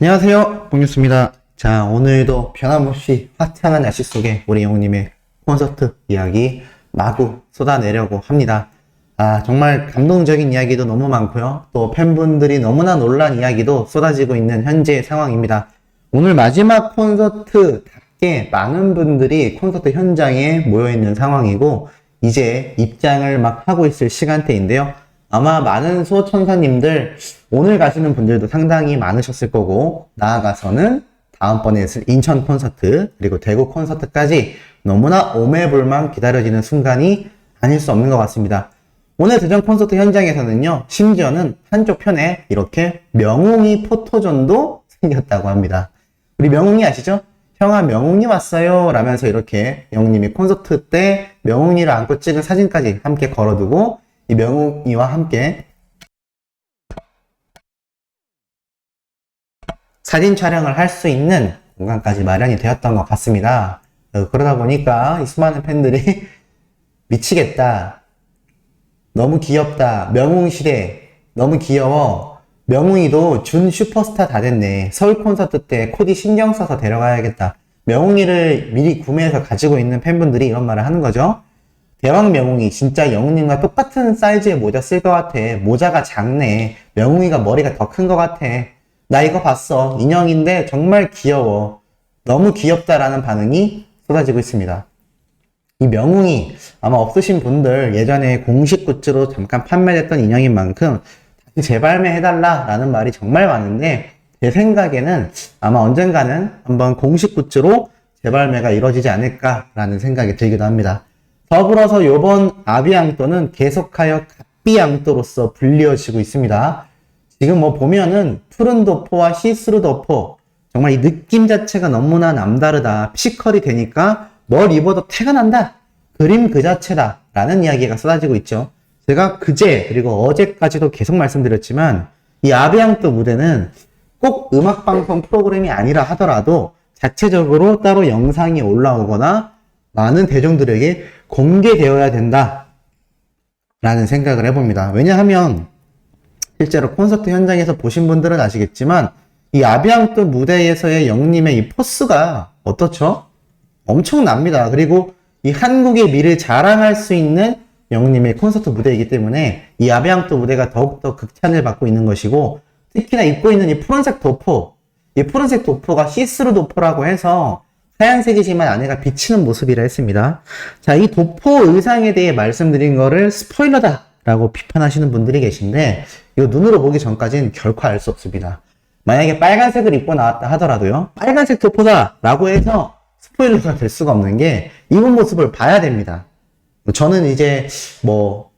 안녕하세요, 봉뉴스입니다. 자, 오늘도 변함없이 화창한 날씨 속에 우리 영웅님의 콘서트 이야기 마구 쏟아내려고 합니다. 정말 감동적인 이야기도 너무 많고요. 또 팬분들이 너무나 놀란 이야기도 쏟아지고 있는 현재 상황입니다. 오늘 마지막 콘서트답게 많은 분들이 콘서트 현장에 모여있는 상황이고 이제 입장을 막 하고 있을 시간대인데요. 아마 많은 수호천사님들 오늘 가시는 분들도 상당히 많으셨을 거고, 나아가서는 다음번에 있을 인천 콘서트 그리고 대구 콘서트까지 너무나 오매불만 기다려지는 순간이 아닐 수 없는 것 같습니다. 오늘 대전 콘서트 현장에서는요, 심지어는 한쪽 편에 이렇게 명웅이 포토존도 생겼다고 합니다. 우리 명웅이 아시죠? 형아, 명웅이 왔어요 라면서 이렇게 영웅님이 콘서트 때 명웅이를 안고 찍은 사진까지 함께 걸어두고 이 명웅이와 함께 사진 촬영을 할 수 있는 공간까지 마련이 되었던 것 같습니다. 그러다 보니까 이 수많은 팬들이 미치겠다, 너무 귀엽다, 명웅 시대 너무 귀여워, 명웅이도 준 슈퍼스타 다 됐네, 서울 콘서트 때 코디 신경 써서 데려가야겠다, 명웅이를 미리 구매해서 가지고 있는 팬분들이 이런 말을 하는 거죠. 대왕 명웅이 진짜 영웅님과 똑같은 사이즈의 모자 쓸 것 같아, 모자가 작네, 명웅이가 머리가 더 큰 것 같아, 나 이거 봤어, 인형인데 정말 귀여워, 너무 귀엽다라는 반응이 쏟아지고 있습니다. 이 명웅이 아마 없으신 분들, 예전에 공식 굿즈로 잠깐 판매됐던 인형인 만큼 다시 재발매해달라 라는 말이 정말 많은데, 제 생각에는 아마 언젠가는 한번 공식 굿즈로 재발매가 이루어지지 않을까라는 생각이 들기도 합니다. 더불어서 요번 아비앙또는 계속하여 갓비앙또로서 불리워지고 있습니다. 지금 뭐 보면은 푸른 도포와 시스루 도포, 정말 이 느낌 자체가 너무나 남다르다, 피지컬이 되니까 뭘 입어도 태가 난다, 그림 그 자체다 라는 이야기가 쏟아지고 있죠. 제가 그제 그리고 어제까지도 계속 말씀드렸지만 이 아비앙또 무대는 꼭 음악방송 프로그램이 아니라 하더라도 자체적으로 따로 영상이 올라오거나 많은 대중들에게 공개되어야 된다 라는 생각을 해봅니다. 왜냐하면 실제로 콘서트 현장에서 보신 분들은 아시겠지만 이 아비앙또 무대에서의 영웅님의 이 포스가 어떻죠? 엄청납니다. 그리고 이 한국의 미를 자랑할 수 있는 영웅님의 콘서트 무대이기 때문에 이 아비앙또 무대가 더욱더 극찬을 받고 있는 것이고, 특히나 입고 있는 이 푸른색 도포, 이 푸른색 도포가 시스루 도포라고 해서 하얀색이지만 안에가 비치는 모습이라 했습니다. 자, 이 도포 의상에 대해 말씀드린 거를 스포일러다 라고 비판하시는 분들이 계신데, 이거 눈으로 보기 전까지는 결코 알 수 없습니다. 만약에 빨간색을 입고 나왔다 하더라도요, 빨간색 도포다 라고 해서 스포일러가 될 수가 없는 게 입은 모습을 봐야 됩니다. 저는 이제 뭐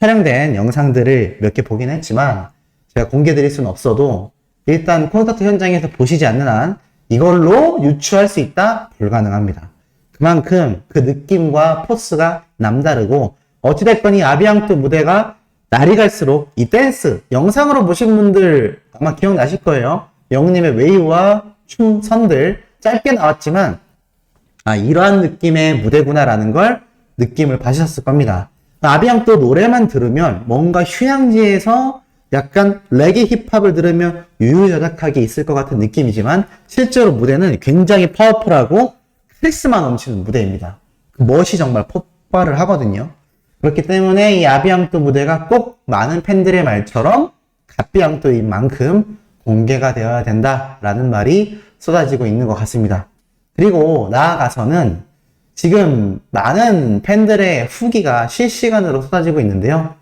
촬영된 영상들을 몇 개 보긴 했지만 제가 공개 드릴 수는 없어도 일단 콘서트 현장에서 보시지 않는 한 이걸로 유추할 수 있다? 불가능합니다. 그만큼 그 느낌과 포스가 남다르고, 어찌됐건 이 아비앙또 무대가 날이 갈수록 이 댄스, 영상으로 보신 분들 아마 기억나실 거예요. 영웅님의 웨이브와 춤 선들 짧게 나왔지만 이러한 느낌의 무대구나라는 걸 느낌을 받으셨을 겁니다. 아비앙또 노래만 들으면 뭔가 휴양지에서 약간 레게 힙합을 들으면 유유자적하게 있을 것 같은 느낌이지만 실제로 무대는 굉장히 파워풀하고 카리스마 넘치는 무대입니다. 그 멋이 정말 폭발을 하거든요. 그렇기 때문에 이 아비앙또 무대가 꼭 많은 팬들의 말처럼 갓비앙또인 만큼 공개가 되어야 된다라는 말이 쏟아지고 있는 것 같습니다. 그리고 나아가서는 지금 많은 팬들의 후기가 실시간으로 쏟아지고 있는데요.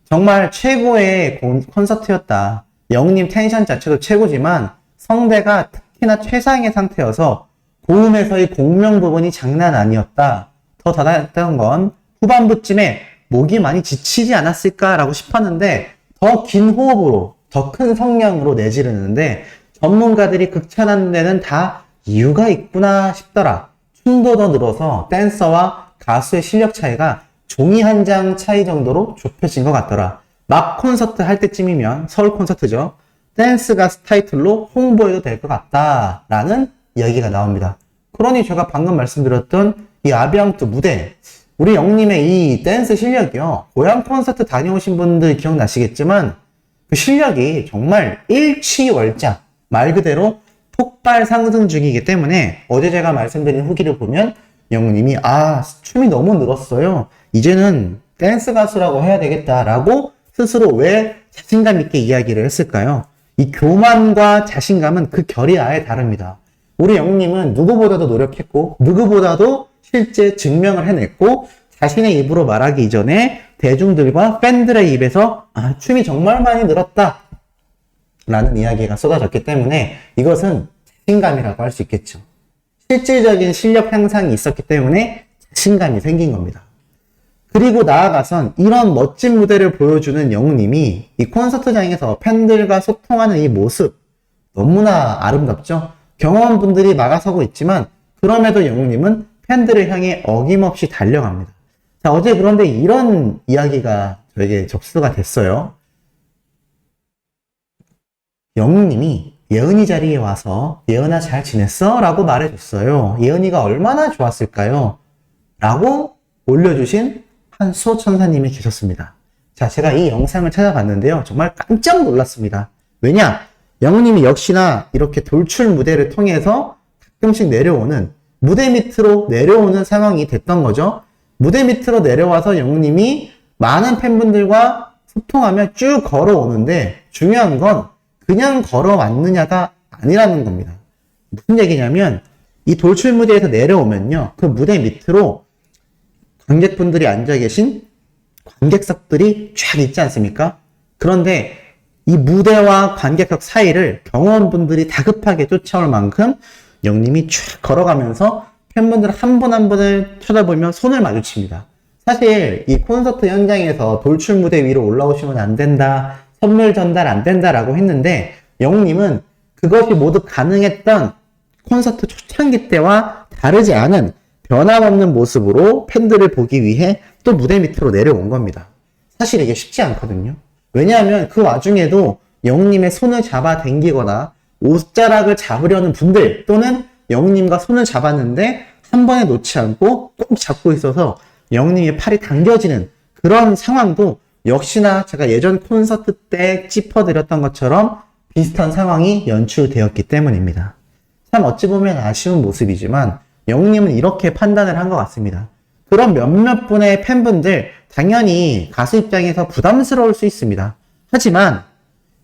정말 최고의 콘서트였다. 영웅님 텐션 자체도 최고지만 성대가 특히나 최상의 상태여서 고음에서의 공명 부분이 장난 아니었다. 더 다다했던 건 후반부쯤에 목이 많이 지치지 않았을까라고 싶었는데 더 긴 호흡으로, 더 큰 성량으로 내지르는데 전문가들이 극찬하는 데는 다 이유가 있구나 싶더라. 춤도 더 늘어서 댄서와 가수의 실력 차이가 종이 한 장 차이 정도로 좁혀진 것 같더라. 막 콘서트 할 때쯤이면, 서울 콘서트죠, 댄스 가수 타이틀로 홍보해도 될 것 같다 라는 이야기가 나옵니다. 그러니 제가 방금 말씀드렸던 이 아비앙또 무대, 우리 영웅님의 이 댄스 실력이요, 고향 콘서트 다녀오신 분들 기억나시겠지만 그 실력이 정말 일취월장, 말 그대로 폭발 상승 중이기 때문에 어제 제가 말씀드린 후기를 보면 영웅님이 춤이 너무 늘었어요. 이제는 댄스 가수라고 해야 되겠다라고 스스로 왜 자신감 있게 이야기를 했을까요? 이 교만과 자신감은 그 결이 아예 다릅니다. 우리 영웅님은 누구보다도 노력했고 누구보다도 실제 증명을 해냈고 자신의 입으로 말하기 이전에 대중들과 팬들의 입에서 춤이 정말 많이 늘었다 라는 이야기가 쏟아졌기 때문에 이것은 자신감이라고 할 수 있겠죠. 실질적인 실력 향상이 있었기 때문에 자신감이 생긴 겁니다. 그리고 나아가선 이런 멋진 무대를 보여주는 영웅님이 이 콘서트장에서 팬들과 소통하는 이 모습 너무나 아름답죠? 경호원분들이 막아서고 있지만 그럼에도 영웅님은 팬들을 향해 어김없이 달려갑니다. 자, 어제 그런데 이런 이야기가 저에게 접수가 됐어요. 영웅님이 예은이 자리에 와서 예은아 잘 지냈어? 라고 말해줬어요. 예은이가 얼마나 좋았을까요? 라고 올려주신 한 수호천사님이 계셨습니다. 자, 제가 이 영상을 찾아봤는데요. 정말 깜짝 놀랐습니다. 왜냐? 영웅님이 역시나 이렇게 돌출 무대를 통해서 가끔씩 내려오는 무대 밑으로 내려오는 상황이 됐던 거죠. 무대 밑으로 내려와서 영웅님이 많은 팬분들과 소통하며 쭉 걸어오는데 중요한 건 그냥 걸어왔느냐가 아니라는 겁니다. 무슨 얘기냐면 이 돌출 무대에서 내려오면요. 그 무대 밑으로 관객분들이 앉아 계신 관객석들이 쫙 있지 않습니까? 그런데 이 무대와 관객석 사이를 경호원분들이 다급하게 쫓아올 만큼 영님이 쫙 걸어가면서 팬분들 한 분 한 분을 쳐다보며 손을 마주칩니다. 사실 이 콘서트 현장에서 돌출 무대 위로 올라오시면 안 된다, 선물 전달 안 된다라고 했는데 영웅님은 그것이 모두 가능했던 콘서트 초창기 때와 다르지 않은 변함없는 모습으로 팬들을 보기 위해 또 무대 밑으로 내려온 겁니다. 사실 이게 쉽지 않거든요. 왜냐하면 그 와중에도 영웅님의 손을 잡아 당기거나 옷자락을 잡으려는 분들 또는 영웅님과 손을 잡았는데 한 번에 놓지 않고 꼭 잡고 있어서 영웅님의 팔이 당겨지는 그런 상황도 역시나 제가 예전 콘서트 때 짚어드렸던 것처럼 비슷한 상황이 연출되었기 때문입니다. 참 어찌 보면 아쉬운 모습이지만 영웅님은 이렇게 판단을 한 것 같습니다. 그런 몇몇 분의 팬분들 당연히 가수 입장에서 부담스러울 수 있습니다. 하지만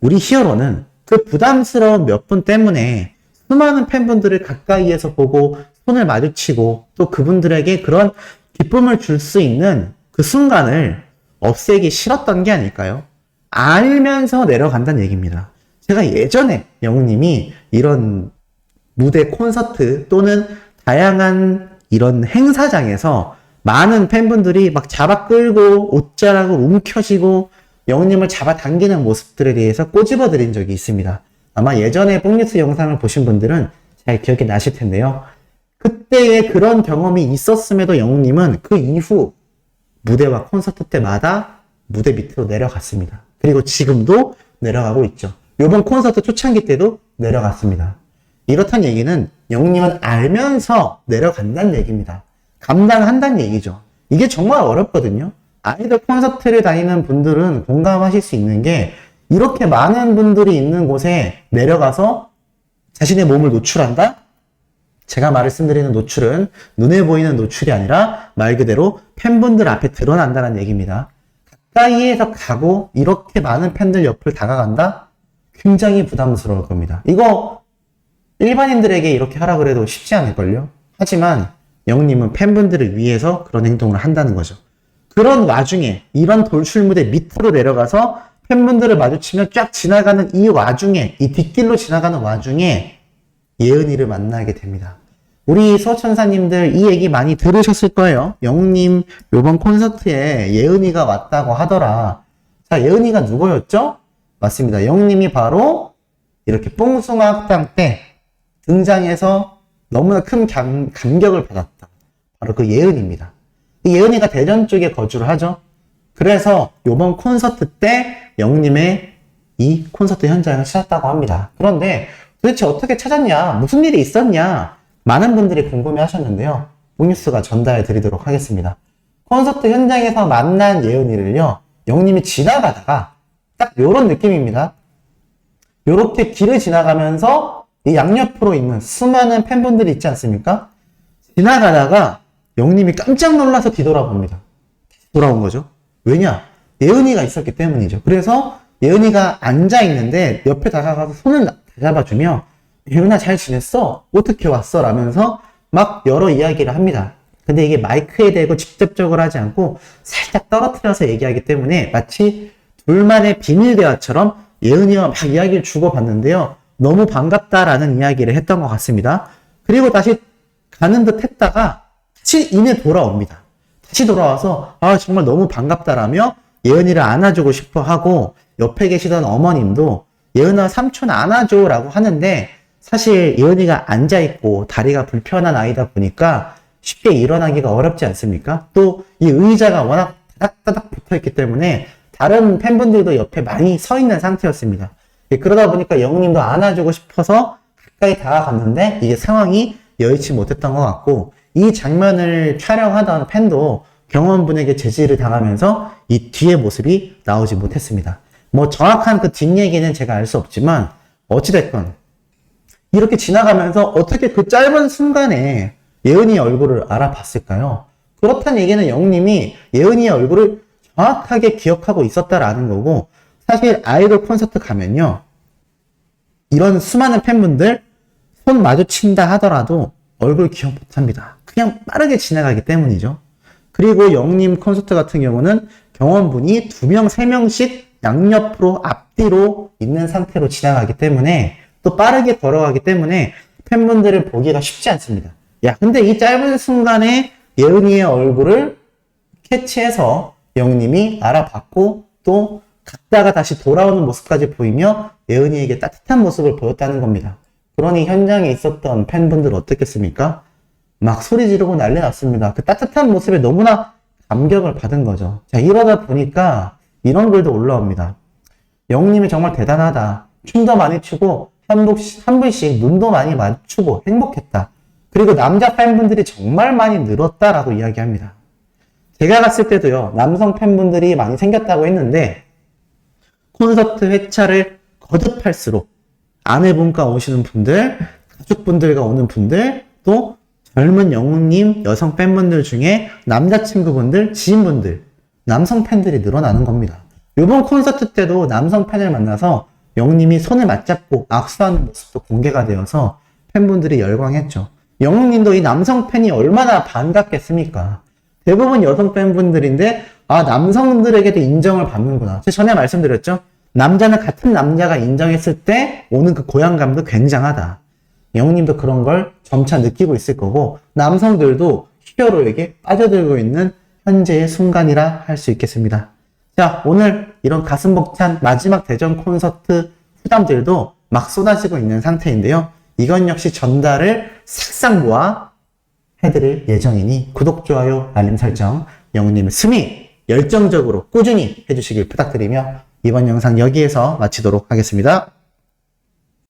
우리 히어로는 그 부담스러운 몇 분 때문에 수많은 팬분들을 가까이에서 보고 손을 마주치고 또 그분들에게 그런 기쁨을 줄 수 있는 그 순간을 없애기 싫었던 게 아닐까요? 알면서 내려간다는 얘기입니다. 제가 예전에 영웅님이 이런 무대 콘서트 또는 다양한 이런 행사장에서 많은 팬분들이 막 잡아 끌고 옷자락을 움켜쥐고 영웅님을 잡아 당기는 모습들에 대해서 꼬집어 드린 적이 있습니다. 아마 예전에 뽕뉴스 영상을 보신 분들은 잘 기억이 나실 텐데요. 그때의 그런 경험이 있었음에도 영웅님은 그 이후 무대와 콘서트 때마다 무대 밑으로 내려갔습니다. 그리고 지금도 내려가고 있죠. 이번 콘서트 초창기 때도 내려갔습니다. 이렇다는 얘기는 영웅님은 알면서 내려간다는 얘기입니다. 감당한다는 얘기죠. 이게 정말 어렵거든요. 아이돌 콘서트를 다니는 분들은 공감하실 수 있는 게 이렇게 많은 분들이 있는 곳에 내려가서 자신의 몸을 노출한다? 제가 말씀드리는 노출은 눈에 보이는 노출이 아니라 말 그대로 팬분들 앞에 드러난다는 얘기입니다. 가까이에서 가고 이렇게 많은 팬들 옆을 다가간다? 굉장히 부담스러울 겁니다. 이거 일반인들에게 이렇게 하라 그래도 쉽지 않을걸요? 하지만 영웅님은 팬분들을 위해서 그런 행동을 한다는 거죠. 그런 와중에 이런 돌출 무대 밑으로 내려가서 팬분들을 마주치며 쫙 지나가는 이 와중에 이 뒷길로 지나가는 와중에 예은이를 만나게 됩니다. 우리 수호천사님들 이 얘기 많이 들으셨을 거예요. 영웅님 요번 콘서트에 예은이가 왔다고 하더라. 자, 예은이가 누구였죠? 맞습니다. 영웅님이 바로 이렇게 뽕숭아 합당 때 등장해서 너무나 큰 감격을 받았다. 바로 그 예은입니다. 이 예은이가 대전 쪽에 거주를 하죠. 그래서 요번 콘서트 때 영웅님의 이 콘서트 현장을 찾았다고 합니다. 그런데 도대체 어떻게 찾았냐? 무슨 일이 있었냐? 많은 분들이 궁금해 하셨는데요. 뽕뉴스가 전달해 드리도록 하겠습니다. 콘서트 현장에서 만난 예은이를요, 영웅님이 지나가다가 딱 요런 느낌입니다. 요렇게 길을 지나가면서 이 양옆으로 있는 수많은 팬분들이 있지 않습니까? 지나가다가 영님이 깜짝 놀라서 뒤돌아봅니다. 돌아온 거죠. 왜냐? 예은이가 있었기 때문이죠. 그래서 예은이가 앉아있는데 옆에 다가가서 손을 잡아주며 예은아 잘 지냈어? 어떻게 왔어? 라면서 막 여러 이야기를 합니다. 근데 이게 마이크에 대고 직접적으로 하지 않고 살짝 떨어뜨려서 얘기하기 때문에 마치 둘만의 비밀 대화처럼 예은이와 막 이야기를 주고받는데요. 너무 반갑다라는 이야기를 했던 것 같습니다. 그리고 다시 가는 듯 했다가 다시 이내 돌아옵니다. 다시 돌아와서 정말 너무 반갑다라며 예은이를 안아주고 싶어 하고 옆에 계시던 어머님도 예은아 삼촌 안아줘 라고 하는데 사실 예은이가 앉아있고 다리가 불편한 아이다 보니까 쉽게 일어나기가 어렵지 않습니까? 또 이 의자가 워낙 따닥따닥 붙어있기 때문에 다른 팬분들도 옆에 많이 서 있는 상태였습니다. 그러다 보니까 영웅님도 안아주고 싶어서 가까이 다가갔는데 이게 상황이 여의치 못했던 것 같고 이 장면을 촬영하던 팬도 경호원분에게 제지를 당하면서 이 뒤의 모습이 나오지 못했습니다. 뭐 정확한 그 뒷얘기는 제가 알 수 없지만 어찌됐건 이렇게 지나가면서 어떻게 그 짧은 순간에 예은이의 얼굴을 알아봤을까요? 그렇다는 얘기는 영웅님이 예은이의 얼굴을 정확하게 기억하고 있었다라는 거고 사실 아이돌 콘서트 가면요 이런 수많은 팬분들 손 마주친다 하더라도 얼굴 기억 못합니다. 그냥 빠르게 지나가기 때문이죠. 그리고 영웅님 콘서트 같은 경우는 경원분이 2명, 3명씩 양옆으로 앞뒤로 있는 상태로 지나가기 때문에 또 빠르게 걸어가기 때문에 팬분들을 보기가 쉽지 않습니다. 근데 이 짧은 순간에 예은이의 얼굴을 캐치해서 영웅님이 알아봤고 또 갔다가 다시 돌아오는 모습까지 보이며 예은이에게 따뜻한 모습을 보였다는 겁니다. 그러니 현장에 있었던 팬분들 어떻겠습니까? 막 소리 지르고 난리 났습니다. 그 따뜻한 모습에 너무나 감격을 받은 거죠. 자, 이러다 보니까 이런 글도 올라옵니다. 영웅님이 정말 대단하다. 춤도 많이 추고 한 분씩 눈도 많이 맞추고 행복했다. 그리고 남자 팬분들이 정말 많이 늘었다라고 이야기합니다. 제가 갔을 때도요, 남성 팬분들이 많이 생겼다고 했는데 콘서트 회차를 거듭할수록 아내분과 오시는 분들, 가족분들과 오는 분들, 또 젊은 영웅님 여성 팬분들 중에 남자친구분들, 지인분들, 남성 팬들이 늘어나는 겁니다. 이번 콘서트 때도 남성 팬을 만나서 영웅님이 손을 맞잡고 악수하는 모습도 공개가 되어서 팬분들이 열광했죠. 영웅님도 이 남성 팬이 얼마나 반갑겠습니까? 대부분 여성 팬분들인데 남성들에게도 인정을 받는구나. 제가 전에 말씀드렸죠? 남자는 같은 남자가 인정했을 때 오는 그 고향감도 굉장하다. 영웅님도 그런 걸 점차 느끼고 있을 거고 남성들도 히어로에게 빠져들고 있는 현재의 순간이라 할 수 있겠습니다. 자, 오늘 이런 가슴 벅찬 마지막 대전 콘서트 후담들도 막 쏟아지고 있는 상태인데요. 이건 역시 전달을 싹싹 모아 해드릴 예정이니 구독, 좋아요, 알림 설정, 영웅님의 스미 열정적으로 꾸준히 해주시길 부탁드리며 이번 영상 여기에서 마치도록 하겠습니다.